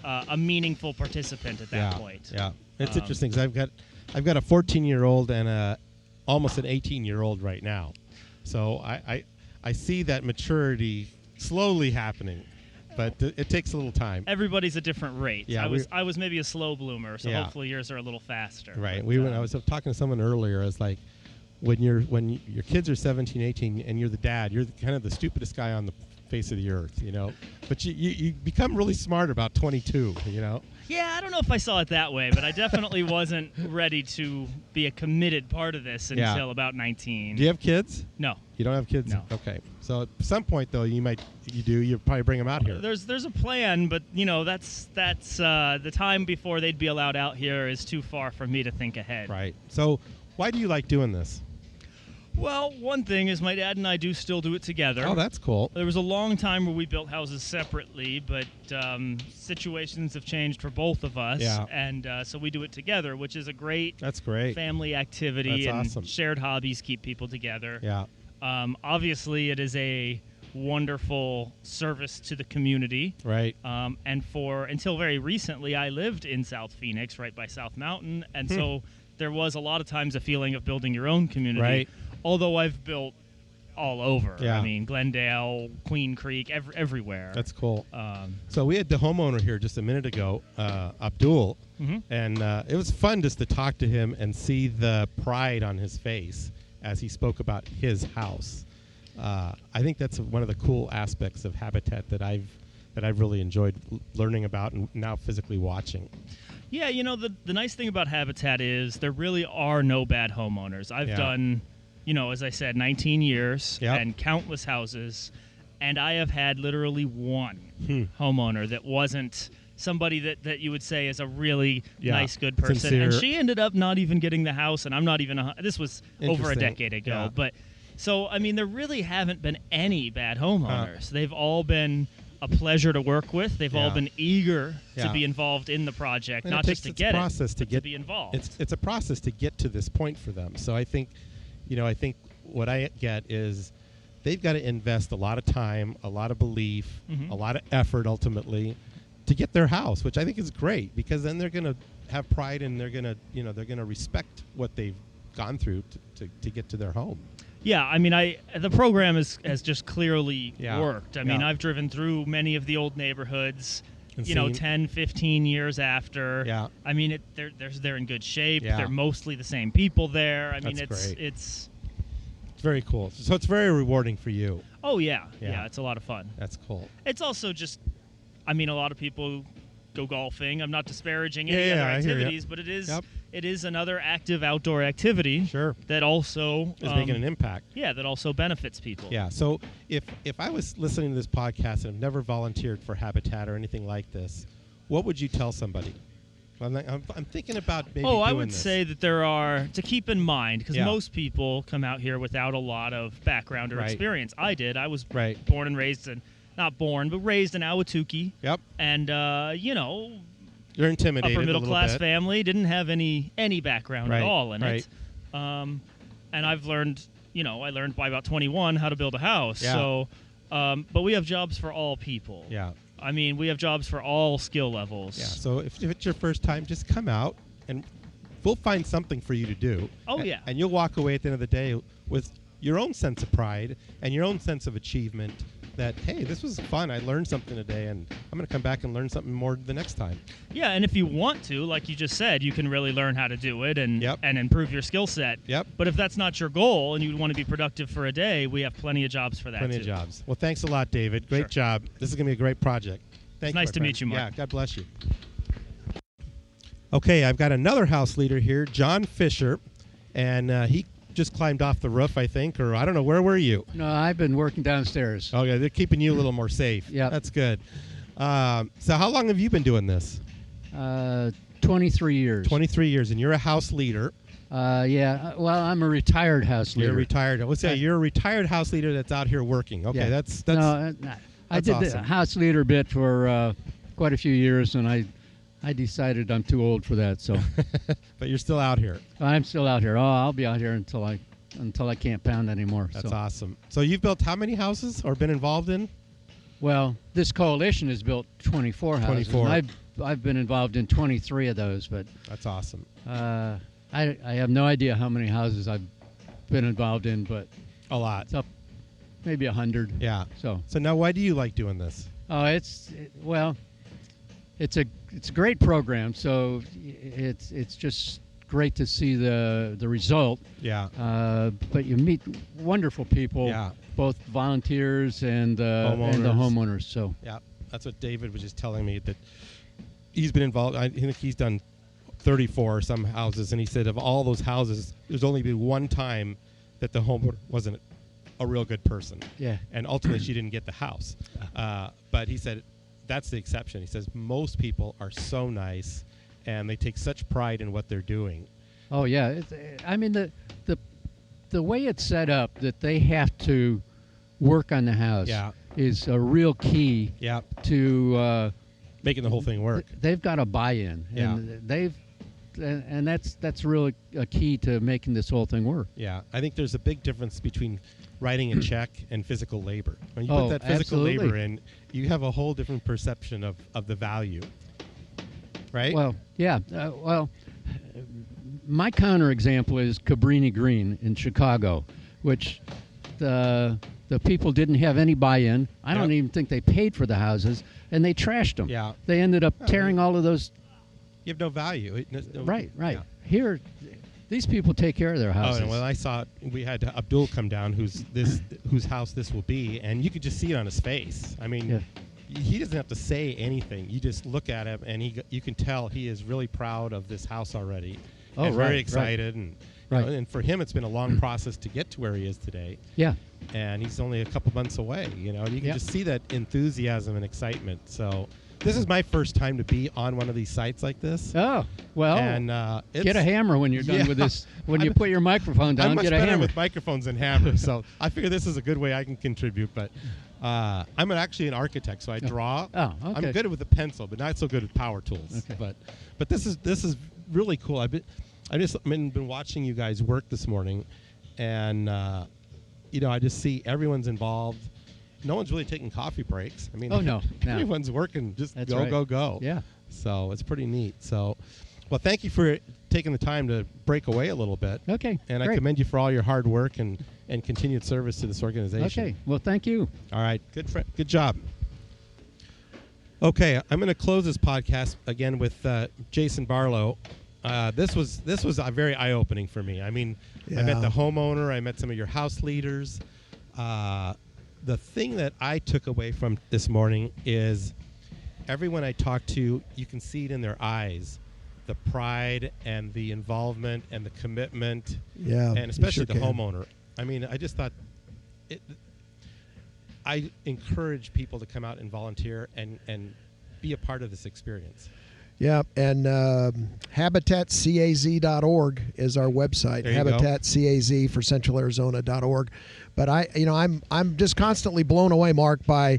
a meaningful participant at that point. Yeah, it's interesting because I've got a 14-year-old and almost an 18-year-old right now, so I see that maturity slowly happening. but it takes a little time. Everybody's a different rate. Yeah, I was maybe a slow bloomer, so hopefully yours are a little faster. Right. But, I was talking to someone earlier. It's like when your kids are 17, 18, and you're the dad, you're kind of the stupidest guy on the face of the earth, But you become really smart about 22, Yeah, I don't know if I saw it that way, but I definitely wasn't ready to be a committed part of this until about 19. Do you have kids? No. You don't have kids? No. Okay. So at some point, though, you'll probably bring them out here. There's a plan, but that's the time before they'd be allowed out here is too far for me to think ahead. Right. So why do you like doing this? Well, one thing is my dad and I do still do it together. Oh, that's cool. There was a long time where we built houses separately, but situations have changed for both of us. Yeah. And so we do it together, which is a great family activity. That's and awesome. Shared hobbies keep people together. Yeah. Obviously, it is a wonderful service to the community. Right. And until very recently, I lived in South Phoenix, right by South Mountain. And so there was a lot of times a feeling of building your own community. Right. Although I've built all over. Yeah. I mean, Glendale, Queen Creek, everywhere. That's cool. So we had the homeowner here just a minute ago, Abdul, and it was fun just to talk to him and see the pride on his face as he spoke about his house. I think that's one of the cool aspects of Habitat that I've really enjoyed learning about and now physically watching. Yeah, the nice thing about Habitat is there really are no bad homeowners. I've done, as I said, 19 years and countless houses, and I have had literally one homeowner that wasn't somebody that you would say is a really nice, good person. Sincere. And she ended up not even getting the house, and I'm not even this was over a decade ago. Yeah. But so, I mean, there really haven't been any bad homeowners. They've all been a pleasure to work with. They've all been eager to be involved in the project, And not just to get to be involved. It's a process to get to this point for them. So I think what I get is they've got to invest a lot of time, a lot of belief, a lot of effort ultimately to get their house, which I think is great because then they're going to have pride and they're going to respect what they've gone through to get to their home. Yeah, I mean, the program has just clearly worked. I mean, I've driven through many of the old neighborhoods, And 10, 15 years after. Yeah. I mean, they're in good shape. Yeah. They're mostly the same people there. I mean, That's great. it's very cool. So it's very rewarding for you. Oh, yeah. Yeah. Yeah, it's a lot of fun. That's cool. It's also just, I mean, a lot of people go golfing. I'm not disparaging any Yeah, other I hear ya. activities, but it is another active outdoor activity. Sure. That also Is making an impact. Yeah, that also benefits people. Yeah. So if I was listening to this podcast and have never volunteered for Habitat or anything like this, what would you tell somebody? I'm thinking about maybe doing I would this. say that there are, to keep in mind, because Yeah. most people come out here without a lot of background or Right. experience. I did. I was Right. born and raised in, not born, but raised in Ahwatukee. Yep. And, You're intimidated upper a middle little class bit. family, didn't have any background Right, at all in right. it. And I've learned, I learned by about 21 how to build a house. Yeah. So, but we have jobs for all people. Yeah. I mean, we have jobs for all skill levels. Yeah. So if it's your first time, just come out and we'll find something for you to do. Oh, yeah. And you'll walk away at the end of the day with your own sense of pride and your own sense of achievement that, hey, this was fun. I learned something today, and I'm going to come back and learn something more the next time. Yeah, and if you want to, like you just said, you can really learn how to do it and Yep. and improve your skill set. Yep. But if that's not your goal and you want to be productive for a day, we have plenty of jobs for that Plenty too. of jobs. Well, thanks a lot, David. Great Sure. job. This is going to be a great project. Thank you, nice my to friend. meet you, Mark. Yeah, God bless you. Okay, I've got another house leader here, John Fischer, and he just climbed off the roof, I think, or I don't know. Where were you? No, I've been working downstairs. Okay, they're keeping you a little more safe. Yeah. That's good. So how long have you been doing this? 23 years. 23 years, and you're a house leader. Yeah. Well, I'm a retired house leader. You're retired. Let's say you're a retired house leader that's out here working. Okay, Yeah. that's No, I that's did awesome. the house leader bit for quite a few years, and I decided I'm too old for that. So But you're still out here. I'm still out here. Oh, I'll be out here until I can't pound anymore. That's so. awesome. So you've built how many houses or been involved in? Well, this coalition has built 24 houses. 24. And I've been involved in 23 of those, but That's awesome. I have no idea how many houses I've been involved in, but A lot. it's up maybe 100. Yeah. So So now why do you like doing this? Well, it's a great program. So it's just great to see the result. Yeah. But you meet wonderful people. Yeah. Both volunteers and the homeowners. So yeah, that's what David was just telling me, that he's been involved. I think he's done 34 or some houses, and he said of all those houses, there's only been one time that the homeowner wasn't a real good person. Yeah. And ultimately, she didn't get the house. But he said that's the exception. He says most people are so nice, and they take such pride in what they're doing. Oh yeah, I mean the way it's set up, that they have to work on the house, is a real key. Yeah. To making the whole thing work. They've got a buy-in, and that's really a key to making this whole thing work. Yeah, I think there's a big difference between writing a check and physical labor. When you put that physical labor in, you have a whole different perception of the value. Right? Well, yeah. My counterexample is Cabrini Green in Chicago, which the people didn't have any buy-in. I don't even think they paid for the houses, and they trashed them. Yeah. They ended up tearing all of those. You have no value. Right. Yeah. Here, these people take care of their houses. Oh, and when I saw it, we had Abdul come down, whose house this will be, and you could just see it on his face. I mean, he doesn't have to say anything. You just look at him, and you can tell he is really proud of this house already. Oh, and very excited, and and for him, it's been a long process to get to where he is today. Yeah, and he's only a couple months away. And you can just see that enthusiasm and excitement. So this is my first time to be on one of these sites like this. Oh, well, and get a hammer when you're done with this. When you put your microphone down, I'm much get a better hammer. with microphones and hammers. So I figure this is a good way I can contribute. But I'm actually an architect, so I draw. Oh, okay. I'm good with a pencil, but not so good with power tools. Okay. But this is really cool. I've been watching you guys work this morning, and I just see everyone's involved. No one's really taking coffee breaks. I mean, no. Everyone's working, just That's go. Yeah. So it's pretty neat. So, well, thank you for taking the time to break away a little bit. Okay. And great. I commend you for all your hard work and continued service to this organization. Okay. Well, thank you. All right. Good job. Okay, I'm going to close this podcast again with Jason Barlow. This was very eye-opening for me. I mean, I met the homeowner. I met some of your house leaders. The thing that I took away from this morning is everyone I talked to, you can see it in their eyes, the pride and the involvement and the commitment, and especially the homeowner. I mean, I just thought I encourage people to come out and volunteer and be a part of this experience. Yeah, and habitatzaz.org is our website. Habitatzaz for CentralArizona.org. But I'm just constantly blown away, Mark, by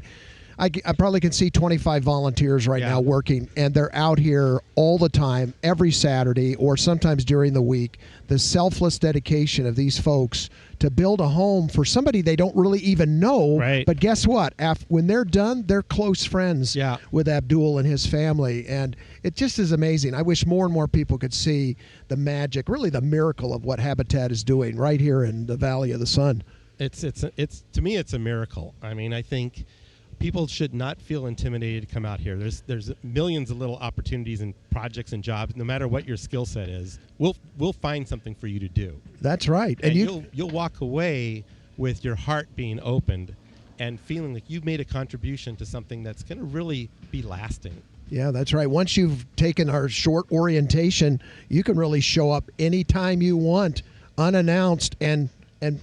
I probably can see 25 volunteers right now working, and they're out here all the time, every Saturday or sometimes during the week. The selfless dedication of these folks to build a home for somebody they don't really even know. Right. But guess what? When they're done, they're close friends with Abdul and his family. And it just is amazing. I wish more and more people could see the magic, really the miracle of what Habitat is doing right here in the Valley of the Sun. It's to me, it's a miracle. I mean, I think people should not feel intimidated to come out here. There's millions of little opportunities and projects and jobs. No matter what your skill set is, we'll find something for you to do. That's right. And you'll walk away with your heart being opened and feeling like you've made a contribution to something that's going to really be lasting. Yeah, that's right. Once you've taken our short orientation, you can really show up anytime you want, unannounced, and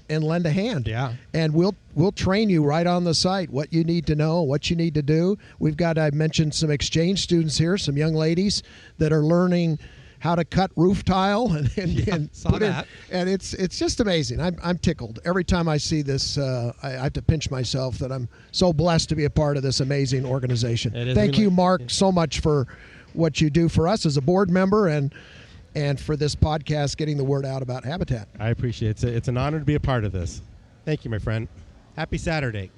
lend a hand. Yeah. And we'll train you right on the site what you need to know, what you need to do. We've got, I mentioned some exchange students here, some young ladies that are learning how to cut roof tile and saw put that. And it's just amazing. I'm tickled every time I see this. I have to pinch myself that I'm so blessed to be a part of this amazing organization. Thank you, Mark, so much for what you do for us as a board member and for this podcast, getting the word out about Habitat. I appreciate it. It's an honor to be a part of this. Thank you, my friend. Happy Saturday.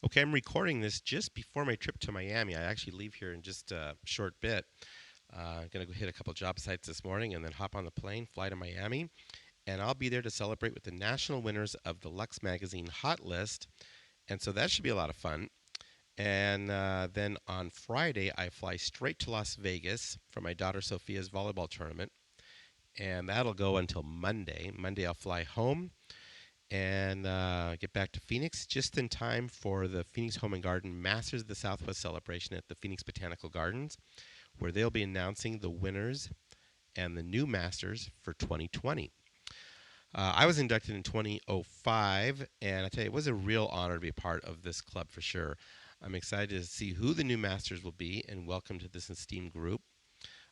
Okay, I'm recording this just before my trip to Miami. I actually leave here in just a short bit. I'm going to go hit a couple job sites this morning and then hop on the plane, fly to Miami. And I'll be there to celebrate with the national winners of the Lux Magazine Hot List. And so that should be a lot of fun. And then on Friday, I fly straight to Las Vegas for my daughter Sophia's volleyball tournament. And that'll go until Monday. Monday, I'll fly home and get back to Phoenix just in time for the Phoenix Home and Garden Masters of the Southwest celebration at the Phoenix Botanical Gardens, where they'll be announcing the winners and the new masters for 2020. I was inducted in 2005, and I tell you, it was a real honor to be a part of this club for sure. I'm excited to see who the new masters will be, and welcome to this esteemed group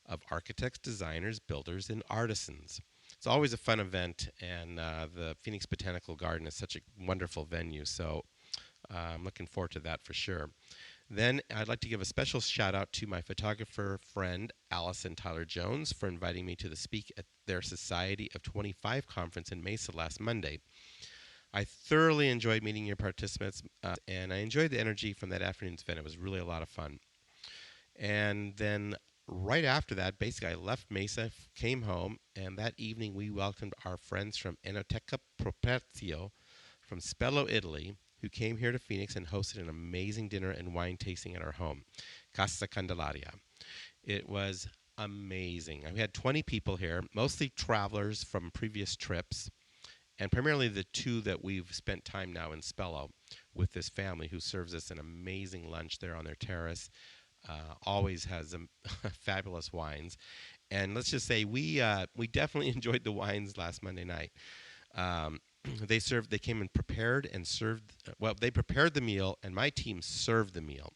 of architects, designers, builders, and artisans. It's always a fun event, and the Phoenix Botanical Garden is such a wonderful venue, so I'm looking forward to that for sure. Then I'd like to give a special shout out to my photographer friend, Allison Tyler Jones, for inviting me to the Speak at their Society of 25 conference in Mesa last Monday. I thoroughly enjoyed meeting your participants, and I enjoyed the energy from that afternoon's event. It was really a lot of fun. And then right after that, basically I left Mesa, came home, and that evening we welcomed our friends from Enoteca Properzio from Spello, Italy, who came here to Phoenix and hosted an amazing dinner and wine tasting at our home, Casa Candelaria. It was amazing. We had 20 people here, mostly travelers from previous trips, and primarily the two that we've spent time now in Spello with this family who serves us an amazing lunch there on their terrace. Always has fabulous wines. And let's just say we definitely enjoyed the wines last Monday night. They came and prepared and served, well, they prepared the meal, and my team served the meal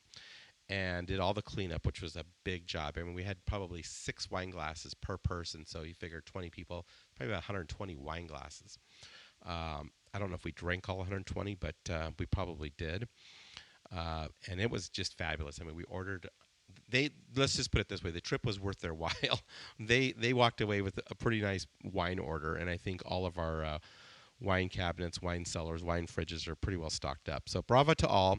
and did all the cleanup, which was a big job. I mean, we had probably 6 wine glasses per person, so you figure 20 people, probably about 120 wine glasses. I don't know if we drank all 120, but we probably did. And it was just fabulous. I mean, we ordered, let's just put it this way, the trip was worth their while. They walked away with a pretty nice wine order, and I think all of our wine cabinets, wine cellars, wine fridges are pretty well stocked up. So bravo to all.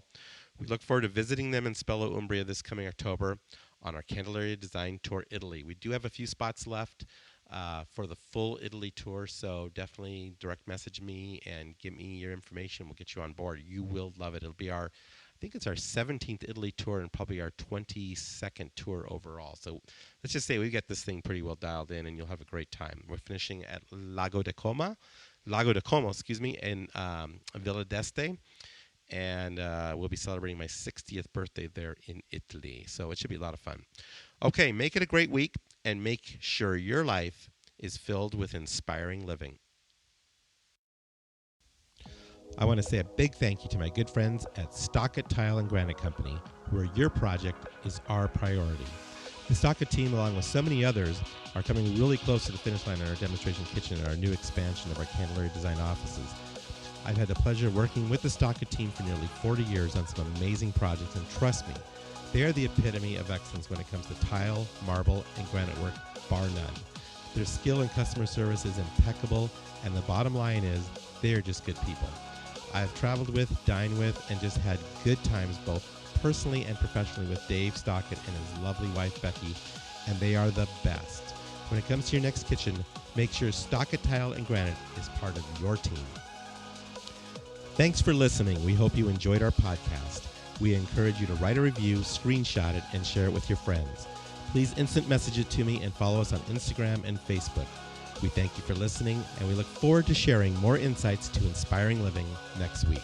We look forward to visiting them in Spello, Umbria this coming October on our Candelaria Design Tour Italy. We do have a few spots left for the full Italy tour, so definitely direct message me and give me your information. We'll get you on board. You will love it. It'll be I think it's our 17th Italy tour and probably our 22nd tour overall. So let's just say we get this thing pretty well dialed in, and you'll have a great time. We're finishing at Lago di Como, in Villa d'Este, and we'll be celebrating my 60th birthday there in Italy. So it should be a lot of fun. Okay, make it a great week, and make sure your life is filled with inspiring living. I want to say a big thank you to my good friends at Stockett Tile and Granite Company, where your project is our priority. The Stockett team, along with so many others, are coming really close to the finish line on our demonstration kitchen and our new expansion of our Candelaria design offices. I've had the pleasure of working with the Stockett team for nearly 40 years on some amazing projects, and trust me, they are the epitome of excellence when it comes to tile, marble, and granite work, bar none. Their skill and customer service is impeccable, and the bottom line is they are just good people. I've traveled with, dined with, and just had good times both personally and professionally with Dave Stockett and his lovely wife Becky, and they are the best. When it comes to your next kitchen, make sure Stockett Tile and Granite is part of your team. Thanks for listening. We hope you enjoyed our podcast. We encourage you to write a review, screenshot it, and share it with your friends. Please instant message it to me and follow us on Instagram and Facebook. We thank you for listening, and we look forward to sharing more insights to inspiring living next week.